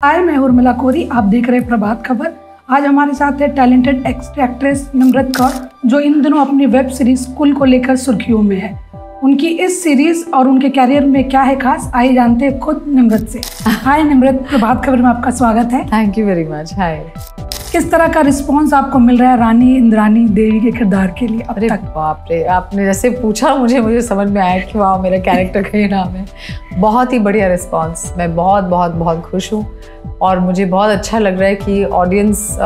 हाय, मैं उर्मिला कोरी। आप देख रहे हैं प्रभात खबर। आज हमारे साथ है टैलेंटेड एक्ट्रेस निम्रत कौर, जो इन दिनों अपनी वेब सीरीज कुल को लेकर सुर्खियों में है। उनकी इस सीरीज और उनके कैरियर में क्या है खास, आइए जानते हैं खुद निम्रत से। हाय निम्रत, प्रभात खबर में आपका स्वागत है। Thank you very much. Hi. किस तरह का रिस्पांस आपको मिल रहा है रानी इंद्रानी देवी के किरदार के लिए अब तक? बाप रे, आपने जैसे पूछा मुझे समझ में आया कि वाह, मेरा कैरेक्टर का ही नाम है। बहुत ही बढ़िया रिस्पांस। मैं बहुत बहुत बहुत खुश हूँ और मुझे बहुत अच्छा लग रहा है कि ऑडियंस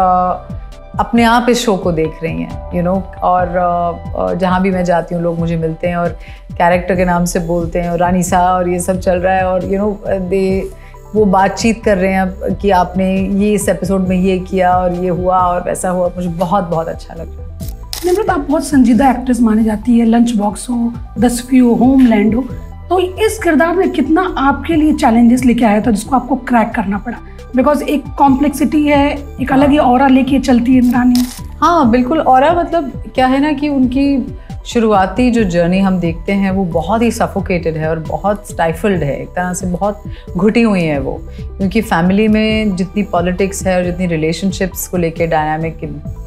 अपने आप इस शो को देख रही हैं, और जहाँ भी मैं जाती हूँ लोग मुझे मिलते हैं और कैरेक्टर के नाम से बोलते हैं और रानी सा और ये सब चल रहा है और वो बातचीत कर रहे हैं कि आपने ये इस एपिसोड में ये किया और ये हुआ और वैसा हुआ। मुझे बहुत बहुत अच्छा लग रहा है। निम्रत, आप बहुत संजीदा एक्ट्रेस मानी जाती है। लंच बॉक्स हो, 10वीं हो, होमलैंड हो, तो इस किरदार में कितना आपके लिए चैलेंजेस लेके आया था जिसको आपको क्रैक करना पड़ा? बिकॉज एक कॉम्प्लेक्सिटी है, एक अलग ही ऑरा लेके चलती है इंद्रानी। हाँ बिल्कुल। ऑरा मतलब क्या है ना कि उनकी शुरुआती जो जर्नी हम देखते हैं वो बहुत ही सफोकेटेड है और बहुत स्टाइफल्ड है, एक तरह से बहुत घुटी हुई है वो, क्योंकि फैमिली में जितनी पॉलिटिक्स है और जितनी रिलेशनशिप्स को लेके डायनामिक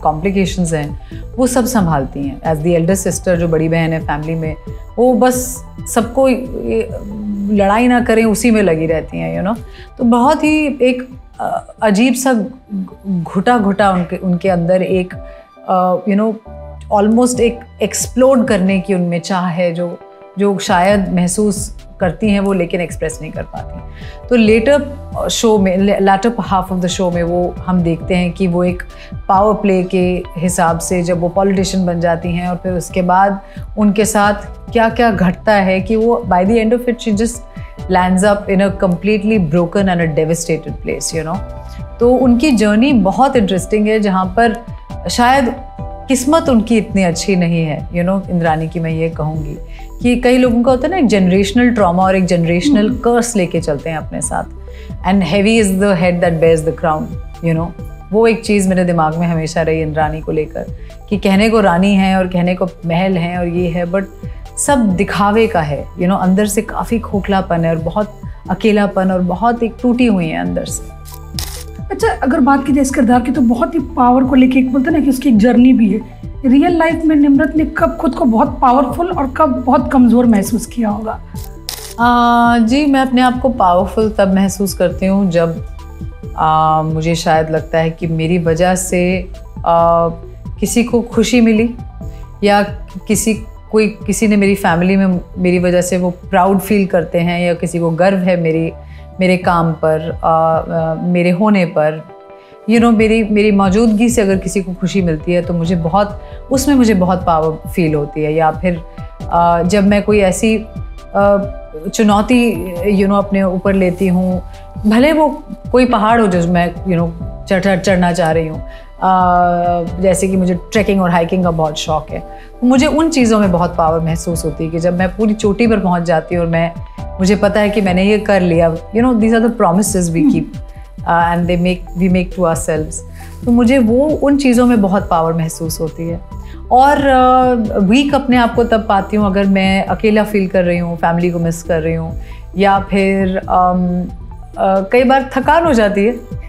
कॉम्प्लिकेशंस हैं वो सब संभालती हैं। एज द एल्डर सिस्टर, जो बड़ी बहन है फैमिली में, वो बस सबको लड़ाई ना करें उसी में लगी रहती हैं, तो बहुत ही एक अजीब सा घुटा उनके अंदर एक ऑलमोस्ट एक एक्सप्लोड करने की उनमें चाह है जो शायद महसूस करती हैं वो, लेकिन एक्सप्रेस नहीं कर पाती। तो latter half of the show में वो हम देखते हैं कि वो एक पावर प्ले के हिसाब से जब वो पॉलिटिशियन बन जाती हैं और फिर उसके बाद उनके साथ क्या क्या घटता है कि वो by the end of it she just lands up in a completely broken and a devastated place, तो उनकी जर्नी बहुत इंटरेस्टिंग है, जहाँ पर शायद किस्मत उनकी इतनी अच्छी नहीं है, इंद्रानी की। मैं ये कहूँगी कि कई लोगों का होता है ना एक जनरेशनल ट्रॉमा और एक जनरेशनल कर्स लेके चलते हैं अपने साथ। And heavy is the head that bears the crown, वो एक चीज़ मेरे दिमाग में हमेशा रही इंद्रानी को लेकर, कि कहने को रानी है और कहने को महल है और ये है, बट सब दिखावे का है, अंदर से काफ़ी खोखलापन है और बहुत अकेलापन और बहुत एक टूटी हुई है अंदर से। अच्छा, अगर बात की जाए इस किरदार की, तो बहुत ही पावर को लेके एक बोलते हैं ना कि उसकी एक जर्नी भी है। रियल लाइफ में निम्रत ने कब खुद को बहुत पावरफुल और कब बहुत कमज़ोर महसूस किया होगा? जी, मैं अपने आप को पावरफुल तब महसूस करती हूँ जब मुझे शायद लगता है कि मेरी वजह से किसी को खुशी मिली, या किसी ने मेरी फैमिली में मेरी वजह से वो प्राउड फील करते हैं, या किसी को गर्व है मेरे काम पर, मेरे होने पर, मेरी मौजूदगी से अगर किसी को खुशी मिलती है तो मुझे बहुत पावर फील होती है। या फिर जब मैं कोई ऐसी चुनौती अपने ऊपर लेती हूँ, भले वो कोई पहाड़ हो जो मैं चढ़ना चाह रही हूँ, जैसे कि मुझे ट्रैकिंग और हाइकिंग का बहुत शौक है, मुझे उन चीज़ों में बहुत पावर महसूस होती है कि जब मैं पूरी चोटी पर पहुँच जाती हूँ और मुझे पता है कि मैंने ये कर लिया, these are the promises we keep and we make to ourselves. तो मुझे वो उन चीज़ों में बहुत पावर महसूस होती है। और वीक अपने आप को तब पाती हूँ अगर मैं अकेला फील कर रही हूँ, फैमिली को मिस कर रही हूँ, या फिर कई बार थकान हो जाती है,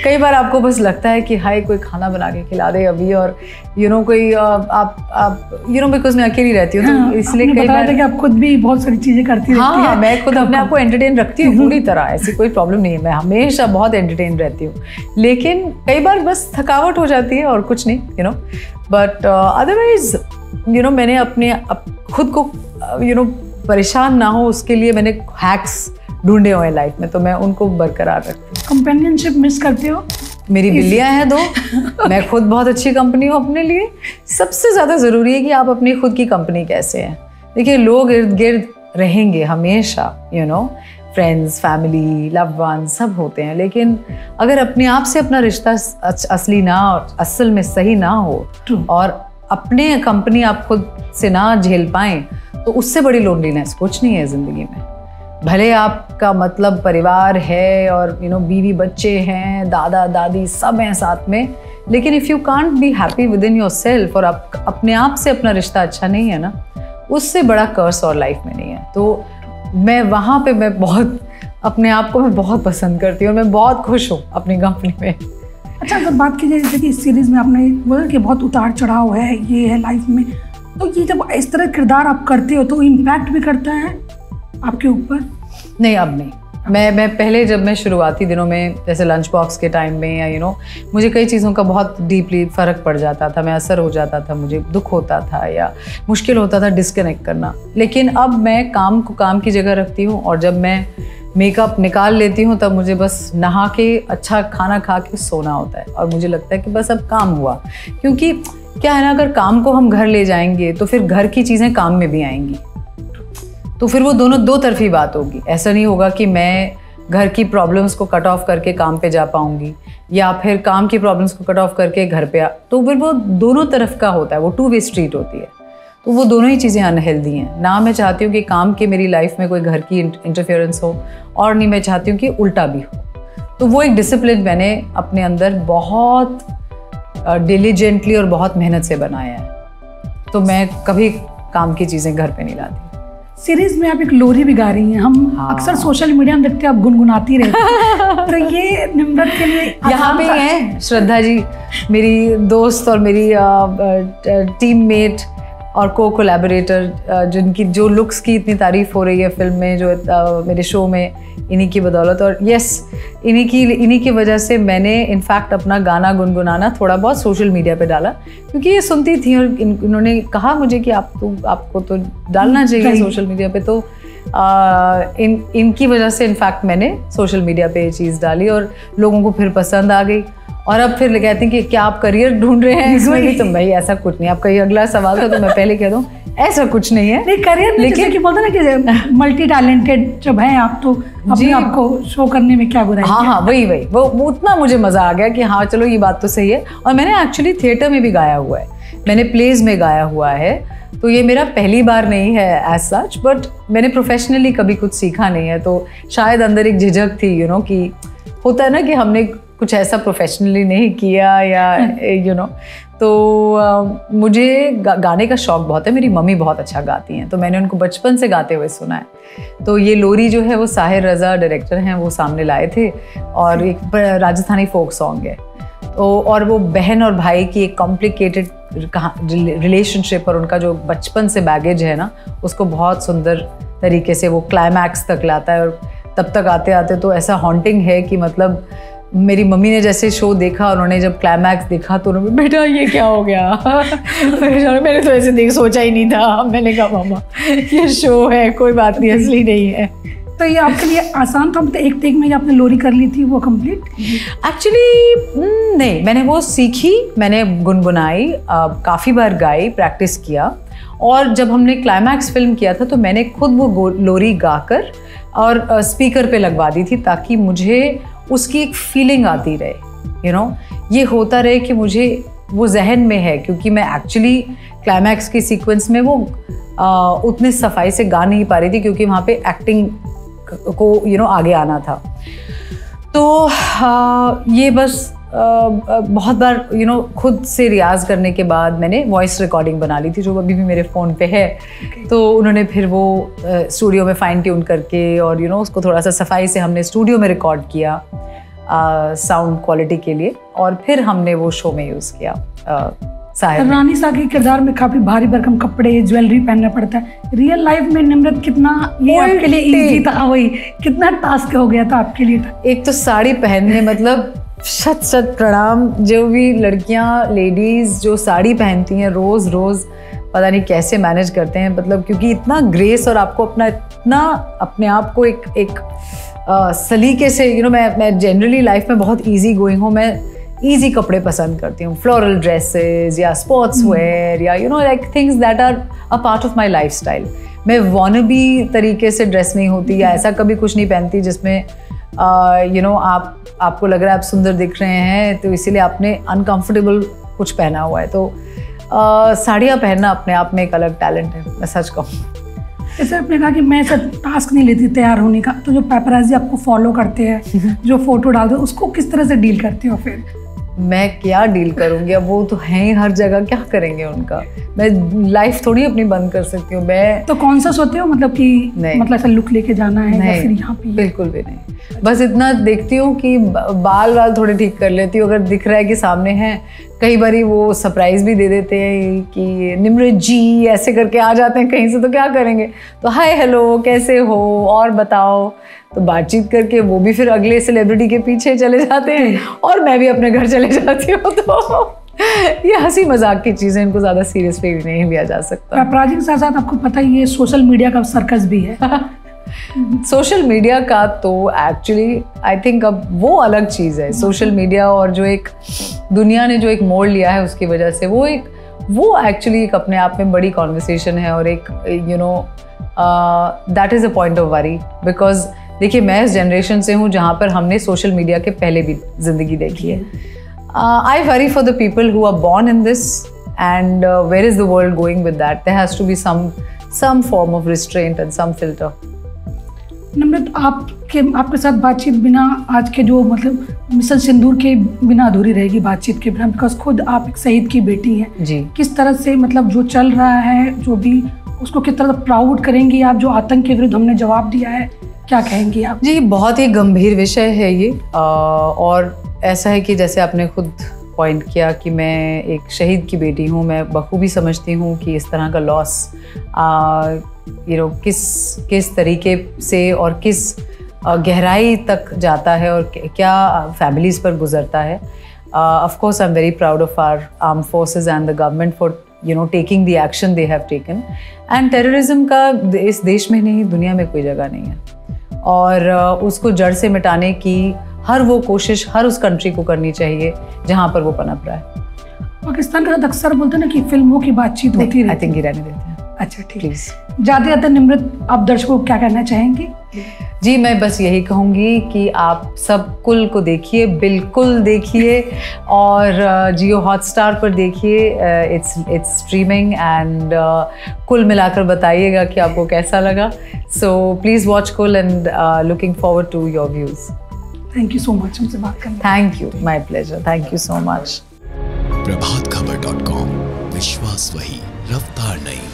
कई बार आपको बस लगता है कि हाय कोई खाना बना के खिला दे अभी, और कोई आप बिकॉज मैं अकेली रहती हूँ, हाँ, तो इसलिए कई बार कि आप खुद भी बहुत सारी चीज़ें करती रहती हैं। मैं खुद अपने आप को एंटरटेन रखती हूँ पूरी तरह, ऐसी कोई प्रॉब्लम नहीं है, मैं हमेशा बहुत एंटरटेन रहती हूँ, लेकिन कई बार बस थकावट हो जाती है और कुछ नहीं, बट अदरवाइज मैंने अपने खुद को परेशान ना हो उसके लिए मैंने हैक्स ढूंढे हुए लाइफ में, तो मैं उनको बरकरार रखती हूँ। कंपेनियनशिप मिस करते हो? मेरी बिल्लियाँ हैं 2, मैं खुद बहुत अच्छी कंपनी हूँ अपने लिए। सबसे ज़्यादा ज़रूरी है कि आप अपनी खुद की कंपनी कैसे हैं। देखिए, लोग इर्द गिर्द रहेंगे हमेशा, फ्रेंड्स, फैमिली, लव वन सब होते हैं, लेकिन अगर अपने आप से अपना रिश्ता असली ना और असल में सही ना हो और अपने कंपनी आप खुद से ना झेल पाएँ, तो उससे बड़ी लोनलीनेस कुछ नहीं है ज़िंदगी में। भले आपका मतलब परिवार है और बीवी बच्चे हैं, दादा दादी सब हैं साथ में, लेकिन if you can't be happy with in your self और आप अपने आप से अपना रिश्ता अच्छा नहीं है ना, उससे बड़ा कर्स और लाइफ में नहीं है। तो मैं वहाँ पे मैं बहुत अपने आप को मैं बहुत पसंद करती हूँ और मैं बहुत खुश हूँ अपनी कंपनी में। अच्छा, अगर बात की जाए जैसे कि इस सीरीज़ में आपने बोला कि बहुत उतार चढ़ाव है, ये है लाइफ में, तो ये जब इस तरह किरदार आप करते हो तो इम्पैक्ट भी करता है आपके ऊपर? नहीं, अब नहीं। मैं पहले जब मैं शुरुआती दिनों में जैसे लंच बॉक्स के टाइम में या मुझे कई चीज़ों का बहुत डीपली फ़र्क पड़ जाता था, मैं असर हो जाता था, मुझे दुख होता था या मुश्किल होता था डिस्कनेक्ट करना। लेकिन अब मैं काम को काम की जगह रखती हूँ और जब मैं मेकअप निकाल लेती हूँ तब मुझे बस नहा के अच्छा खाना खा के सोना होता है और मुझे लगता है कि बस अब काम हुआ। क्योंकि क्या है ना, अगर काम को हम घर ले जाएंगे तो फिर घर की चीज़ें काम में भी आएंगी, तो फिर वो दोनों दो तरफी बात होगी। ऐसा नहीं होगा कि मैं घर की प्रॉब्लम्स को कट ऑफ करके काम पे जा पाऊंगी या फिर काम की प्रॉब्लम्स को कट ऑफ करके घर पे तो फिर वो दोनों तरफ का होता है, वो 2 वे स्ट्रीट होती है। तो वो दोनों ही चीज़ें अनहेल्दी हैं। ना मैं चाहती हूँ कि काम के मेरी लाइफ में कोई घर की इंटरफेरेंस हो और नहीं मैं चाहती हूँ कि उल्टा भी हो। तो वो एक डिसिप्लिन मैंने अपने अंदर बहुत डिलीजेंटली और बहुत मेहनत से बनाया है। तो मैं कभी काम की चीज़ें घर पे नहीं लाती। सीरीज में आप एक लोरी भी गा रही हैं, हम अक्सर सोशल मीडिया में देखते हैं आप गुनगुनाती रहती हैं। तो ये निम्रत के लिए यहाँ पे हैं श्रद्धा जी, मेरी दोस्त और मेरी टीममेट और कोलैबोरेटर, जिनकी जो लुक्स की इतनी तारीफ हो रही है फिल्म में, जो मेरे शो में, इन्हीं की बदौलत। और यस, इन्हीं की वजह से मैंने इनफैक्ट अपना गाना गुनगुनाना थोड़ा बहुत सोशल मीडिया पे डाला, क्योंकि ये सुनती थी और इन्होंने कहा मुझे कि आपको तो डालना चाहिए सोशल मीडिया पे। तो इनकी वजह से इनफैक्ट मैंने सोशल मीडिया पे ये चीज़ डाली और लोगों को फिर पसंद आ गई। और अब फिर कहते हैं कि क्या आप करियर ढूंढ रहे हैं इसमें भी? तो भाई ऐसा कुछ नहीं। आपका ये अगला सवाल था तो मैं पहले कह दूं ऐसा कुछ नहीं है। नहीं, करियर लेकिन कि बोलते ना कि मल्टी टैलेंटेड जब हैं आप तो अपने आपको शो करने में क्या बुराई? हाँ, वही वो उतना मुझे मज़ा आ गया कि हाँ चलो ये बात तो सही है। और मैंने एक्चुअली थिएटर में भी गाया हुआ है, मैंने प्लेज में गाया हुआ है, तो ये मेरा पहली बार नहीं है एज सच, बट मैंने प्रोफेशनली कभी कुछ सीखा नहीं है। तो शायद अंदर एक झिझक थी कि होता है ना कि हमने कुछ ऐसा प्रोफेशनली नहीं किया या तो मुझे गाने का शौक बहुत है। मेरी मम्मी बहुत अच्छा गाती हैं, तो मैंने उनको बचपन से गाते हुए सुना है। तो ये लोरी जो है वो साहिर रज़ा डायरेक्टर हैं, वो सामने लाए थे और एक राजस्थानी फोक सॉन्ग है। तो और वो बहन और भाई की एक कॉम्प्लिकेटेड रिलेशनशिप और उनका जो बचपन से बैगेज है ना, उसको बहुत सुंदर तरीके से वो क्लाइमैक्स तक लाता है। और तब तक आते आते तो ऐसा हॉन्टिंग है कि मतलब मेरी मम्मी ने जैसे शो देखा, उन्होंने जब क्लाइमैक्स देखा तो उन्होंने बेटा ये क्या हो गया? मैंने तो ऐसे सोचा ही नहीं था। मैंने कहा मामा ये शो है, कोई बात नहीं, असली नहीं है। तो ये आपके लिए आसान था? मतलब एक टेक में आपने लोरी कर ली थी वो कंप्लीट? एक्चुअली नहीं, मैंने वो सीखी, मैंने गुनगुनाई, काफ़ी बार गाई, प्रैक्टिस किया। और जब हमने क्लाइमैक्स फिल्म किया था तो मैंने खुद वो लोरी गाकर और स्पीकर पे लगवा दी थी, ताकि मुझे उसकी एक फीलिंग आती रहे, ये होता रहे कि मुझे वो जहन में है। क्योंकि मैं एक्चुअली क्लाइमैक्स की सीक्वेंस में वो उतने सफाई से गा नहीं पा रही थी, क्योंकि वहाँ पे एक्टिंग को आगे आना था। तो ये बस बहुत बार खुद से रियाज करने के बाद मैंने वॉइस रिकॉर्डिंग बना ली थी, जो अभी भी मेरे फ़ोन पे है। तो उन्होंने फिर वो स्टूडियो में फाइन ट्यून करके और उसको थोड़ा सा सफाई से हमने स्टूडियो में रिकॉर्ड किया साउंड क्वालिटी के लिए, और फिर हमने वो शो में यूज़ किया। रानी सा के किरदार में काफ़ी भारी भरकम कपड़े, ज्वेलरी पहनना पड़ता है। रियल लाइफ में निम्रत कितना ये आपके लिए ईजी था? वही कितना टास्क हो गया था आपके लिए? एक तो साड़ी पहनने, मतलब शत शत प्रणाम, जो भी लड़कियां लेडीज़ जो साड़ी पहनती हैं रोज़ रोज़, पता नहीं कैसे मैनेज करते हैं। मतलब क्योंकि इतना ग्रेस और आपको इतना अपने आप को एक सलीके से मैं जनरली लाइफ में बहुत इजी गोइंग हूँ। मैं इजी कपड़े पसंद करती हूँ, फ्लोरल ड्रेसेस या स्पोर्ट्स वेयर या like things that are a part of my lifestyle. मैं वॉनबी तरीके से ड्रेस नहीं होती या ऐसा कभी कुछ नहीं पहनती जिसमें आपको लग रहा है आप सुंदर दिख रहे हैं, तो इसीलिए आपने अनकंफर्टेबल कुछ पहना हुआ है। तो साड़ियाँ पहनना अपने आप में एक अलग टैलेंट है, मैं सच कहूँ। जैसे आपने कहा कि मैं सब टास्क नहीं लेती तैयार होने का, तो जो पेपराजी आपको फॉलो करते हैं, जो फोटो डालते हैं, उसको किस तरह से डील करते हो फिर? मैं क्या डील करूँगी, अब वो तो हैं ही हर जगह, क्या करेंगे उनका, मैं लाइफ थोड़ी अपनी बंद कर सकती हूँ। मैं तो कौन सा सोते हो, मतलब कि मतलब ऐसा लुक लेके जाना है या फिर यहाँ पे? बिल्कुल भी नहीं, बस इतना देखती हूँ कि बाल थोड़े ठीक कर लेती हूँ, अगर दिख रहा है कि सामने हैं। कई बारी वो सरप्राइज भी दे देते हैं कि निम्रत जी ऐसे करके आ जाते हैं कहीं से, तो क्या करेंगे, तो हाय हेलो कैसे हो और बताओ, तो बातचीत करके वो भी फिर अगले सेलिब्रिटी के पीछे चले जाते हैं और मैं भी अपने घर चले जाती हूँ। तो ये हंसी मजाक की चीज़ें, इनको ज़्यादा सीरियसली नहीं लिया जा सकता। प्राची के साथ साथ आपको पता ही है सोशल मीडिया का सर्कस भी है। सोशल मीडिया का तो एक्चुअली आई थिंक अब वो अलग चीज़ है। सोशल मीडिया और जो एक दुनिया ने जो एक मोड़ लिया है उसकी वजह से वो एक्चुअली एक अपने आप में बड़ी कॉन्वर्सेशन है और एक that is a point of worry. Because देखिए, मैं इस जनरेशन से हूँ जहाँ पर हमने सोशल मीडिया के पहले भी ज़िंदगी देखी है। I worry for the people who are born in this and where is the world going with that. There has to be some form of restraint and some filter. Nimrat, आपके साथ बातचीत बिना आज के जो मतलब मिसल सिंदूर के बिना अधूरी रहेगी बातचीत के बिना, बिकॉज खुद आप एक शहीद की बेटी हैं जी। किस तरह से मतलब जो चल रहा है जो भी उसको किस तरह प्राउड करेंगी आप, जो आतंक के विरुद्ध हमने जवाब दिया है, क्या कहेंगी आप? जी, बहुत ही गंभीर विषय है ये और ऐसा है कि जैसे आपने खुद पॉइंट किया कि मैं एक शहीद की बेटी हूँ, मैं बखूबी समझती हूँ कि इस तरह का लॉस किस तरीके से और किस गहराई तक जाता है और क्या फैमिलीज़ पर गुजरता है। Of course I am very proud of our armed forces and the government for taking the action they have taken. And terrorism का इस देश में नहीं, दुनिया में कोई जगह नहीं है और उसको जड़ से मिटाने की हर वो कोशिश हर उस कंट्री को करनी चाहिए जहाँ पर वो पनप रहा है। पाकिस्तान के साथ अक्सर बोलते हैं ना कि फिल्मों की बातचीत होती रहती है। आई थिंक रहने देते हैं। अच्छा ठीक, जाते जाते निम्रत आप दर्शकों को क्या कहना चाहेंगी? जी, मैं बस यही कहूँगी कि आप सब कुल को देखिए, बिल्कुल देखिए और जियो हॉटस्टार पर देखिए। इट्स स्ट्रीमिंग एंड कुल मिलाकर बताइएगा कि आपको कैसा लगा। So please watch full and looking forward to your views. Thank you so much हमसे बात करने। Thank you, my pleasure, thank you so much. प्रभातखबर.com, विश्वास वही, रफ्तार नहीं।